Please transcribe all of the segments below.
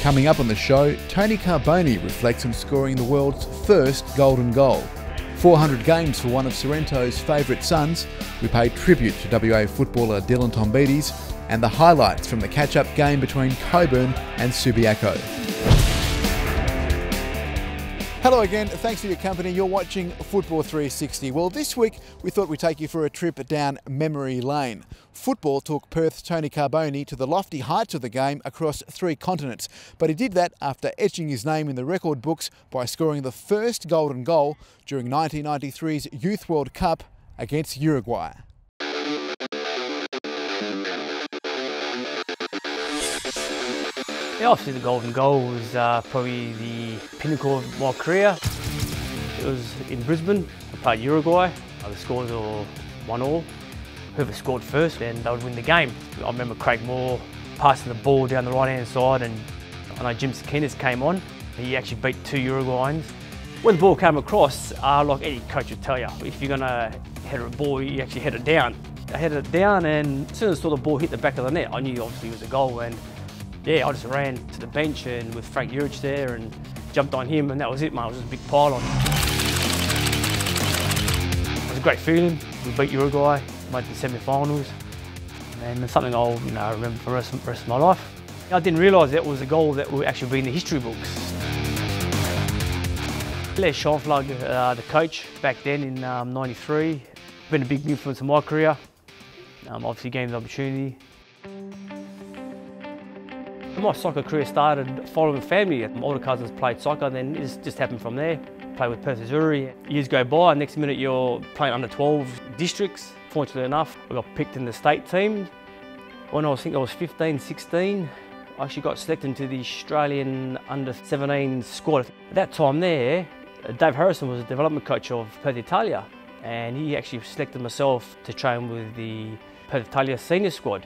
Coming up on the show, Tony Carbone reflects on scoring the world's first golden goal. 400 games for one of Sorrento's favourite sons. We pay tribute to WA footballer Dylan Tombides and the highlights from the catch-up game between Cockburn and Subiaco. Hello again, thanks for your company. You're watching Football 360. Well, this week we thought we'd take you for a trip down memory lane. Football took Perth's Tony Carbone to the lofty heights of the game across 3 continents, but he did that after etching his name in the record books by scoring the first golden goal during 1993's Youth World Cup against Uruguay. Yeah, obviously the golden goal was probably the pinnacle of my career. It was in Brisbane. I played Uruguay. The scores were 1-1. Whoever scored first, then they would win the game. I remember Craig Moore passing the ball down the right-hand side, and I know Jim Sakinas came on. He actually beat 2 Uruguayans. When the ball came across, like any coach would tell you, if you're going to head a ball, you actually head it down. I headed it down, and as soon as I saw the ball hit the back of the net, I knew obviously it was a goal. And yeah, I just ran to the bench and with Frank Urich there and jumped on him, and that was it, mate. It was just a big pylon. It was a great feeling. We beat Uruguay, made the semi-finals, and it's something I'll remember for the rest of my life. I didn't realise that was a goal that would actually be in the history books. Les Schonflug, the coach back then in '93, been a big influence in my career. Obviously gave me the opportunity. My soccer career started following family. My older cousins played soccer, then it just happened from there. Played with Perth Missouri. Years go by, next minute you're playing under 12 districts. Fortunately enough, I got picked in the state team. When I was 15, 16, I actually got selected into the Australian under 17 squad. At that time there, Dave Harrison was the development coach of Perth Italia, and he actually selected myself to train with the Perth Italia senior squad.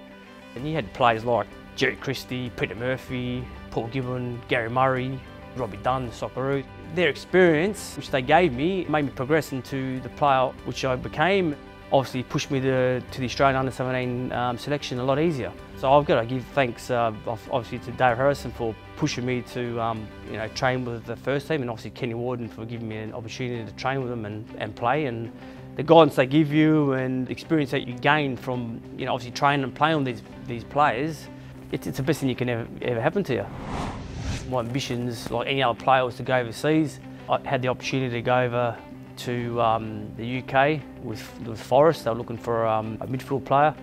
And he had players like Jerry Christie, Peter Murphy, Paul Gibbon, Gary Murray, Robbie Dunn, Socceroo. Their experience, which they gave me, made me progress into the player which I became. Obviously pushed me to the Australian under-17 selection a lot easier. So I've got to give thanks obviously to Dave Harrison for pushing me to train with the first team, and obviously Kenny Warden for giving me an opportunity to train with them and play. And the guidance they give you and the experience that you gain from obviously training and playing with these players, it's the best thing you can ever happen to you. My ambitions, like any other player, was to go overseas. I had the opportunity to go over to the UK with Forest. They were looking for a midfield player,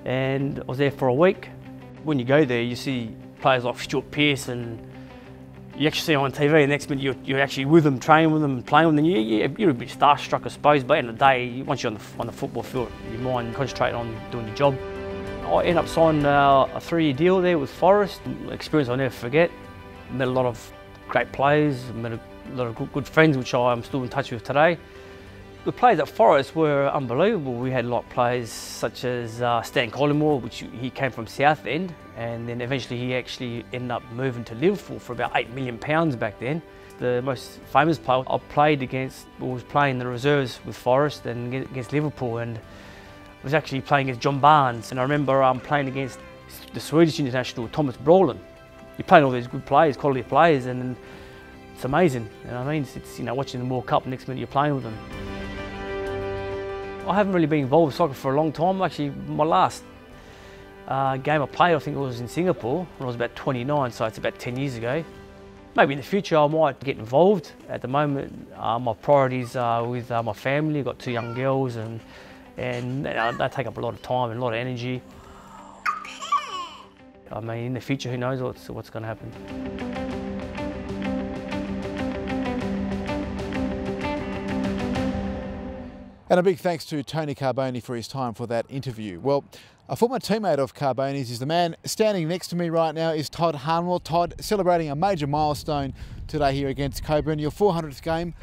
and I was there for a week. When you go there, you see players like Stuart Pearce, and you actually see them on TV, and next minute you're actually with them, training with them, playing with them. You're a bit starstruck, I suppose, but at the end of the day, once you're on the football field, your mind concentrating on doing your job. I ended up signing a 3-year deal there with Forest, an experience I'll never forget. Met a lot of great players, met a lot of good friends, which I'm still in touch with today. The players at Forest were unbelievable. We had players such as Stan Collymore, which he came from Southend, and then eventually he actually ended up moving to Liverpool for about £8 million back then. The most famous player I played against was playing the reserves with Forest and against Liverpool, and was actually playing against John Barnes. And I remember playing against the Swedish international Thomas Brolin. You're playing all these good players, quality players, and it's amazing. You know what I mean? It's watching the World Cup, next minute you're playing with them. I haven't really been involved with soccer for a long time. Actually, my last game I played, I think it was in Singapore when I was about 29, so it's about 10 years ago. Maybe in the future I might get involved. At the moment, my priorities are with my family. I've got 2 young girls, and they take up a lot of time and a lot of energy. I mean, in the future, who knows what's going to happen. And a big thanks to Tony Carbone for his time for that interview. Well, a former teammate of Carbone's is the man standing next to me right now is Todd Harnwell. Todd, celebrating a major milestone today here against Cockburn. Your 400th game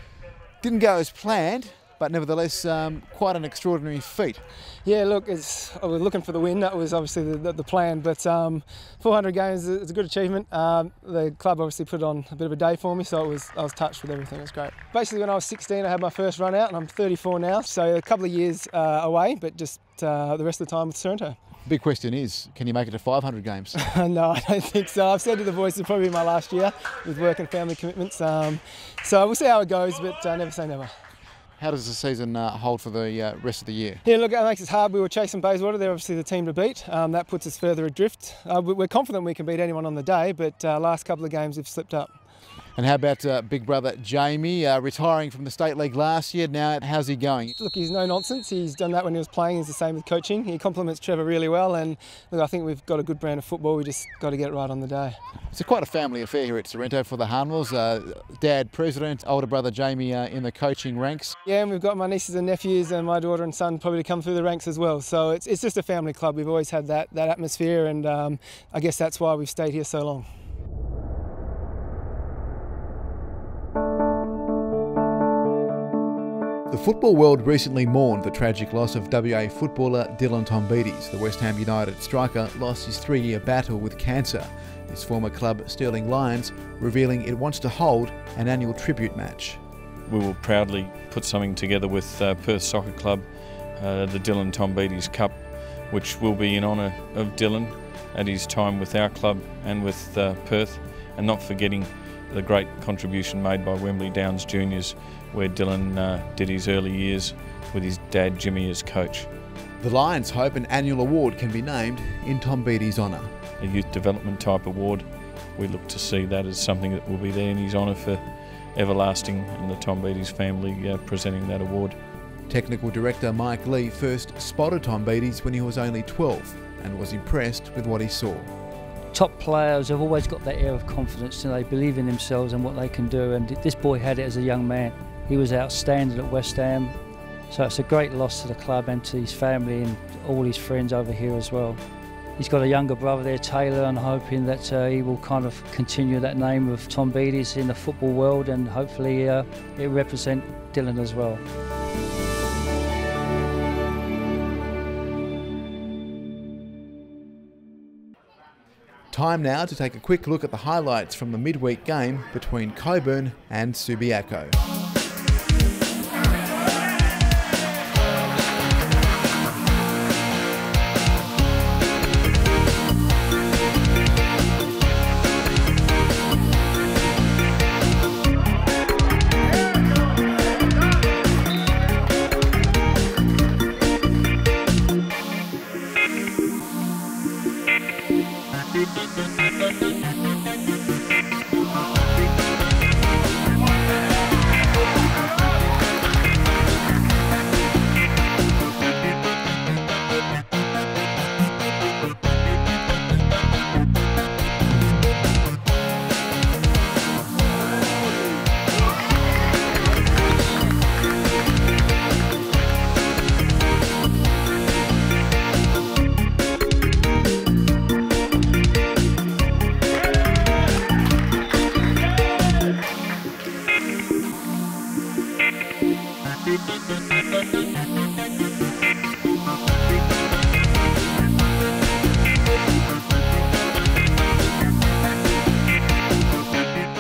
didn't go as planned, but nevertheless quite an extraordinary feat. Yeah, look, I was looking for the win. That was obviously the plan, but 400 games is a good achievement. The club obviously put on a bit of a day for me, so I was touched with everything. It was great. Basically, when I was 16, I had my first run out, and I'm 34 now, so a couple of years away, but just the rest of the time with Sorrento. Big question is, can you make it to 500 games? No, I don't think so. I've said to the boys it'll probably be my last year with work and family commitments. So we'll see how it goes, but never say never. How does the season hold for the rest of the year? Yeah, look, it makes it hard. We were chasing Bayswater. They're obviously the team to beat. That puts us further adrift. We're confident we can beat anyone on the day, but last couple of games we've slipped up. And how about big brother Jamie, retiring from the State League last year? Now, how's he going? Look, he's no nonsense. He's done that when he was playing. He's the same with coaching. He complements Trevor really well, and look, I think we've got a good brand of football. We just got to get it right on the day. It's quite a family affair here at Sorrento for the Harnwells. Dad president, older brother Jamie in the coaching ranks. Yeah, and we've got my nieces and nephews and my daughter and son probably to come through the ranks as well. So it's just a family club. We've always had that atmosphere, and I guess that's why we've stayed here so long. The football world recently mourned the tragic loss of WA footballer Dylan Tombides. The West Ham United striker lost his 3-year battle with cancer. His former club, Stirling Lions, revealing it wants to hold an annual tribute match. We will proudly put something together with Perth Soccer Club, the Dylan Tombides Cup, which will be in honour of Dylan at his time with our club and with Perth, and not forgetting the great contribution made by Wembley Downs Juniors, where Dylan did his early years with his dad Jimmy as coach. The Lions hope an annual award can be named in Tombides' honour. A youth development type award. We look to see that as something that will be there in his honour for everlasting, and the Tombides family presenting that award. Technical director Mike Lee first spotted Tombides when he was only 12 and was impressed with what he saw. Top players have always got that air of confidence, and they believe in themselves and what they can do, and this boy had it as a young man. He was outstanding at West Ham, so it's a great loss to the club and to his family and all his friends over here as well. He's got a younger brother there, Taylor, and hoping that he will kind of continue that name of Tombides in the football world, and hopefully it represent Dylan as well. Time now to take a quick look at the highlights from the midweek game between Cockburn and Subiaco.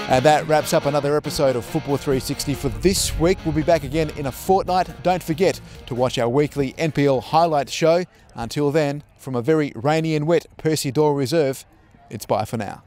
And that wraps up another episode of Football 360 for this week. We'll be back again in a fortnight. Don't forget to watch our weekly NPL highlights show. Until then, from a very rainy and wet Percy Doyle Reserve, it's bye for now.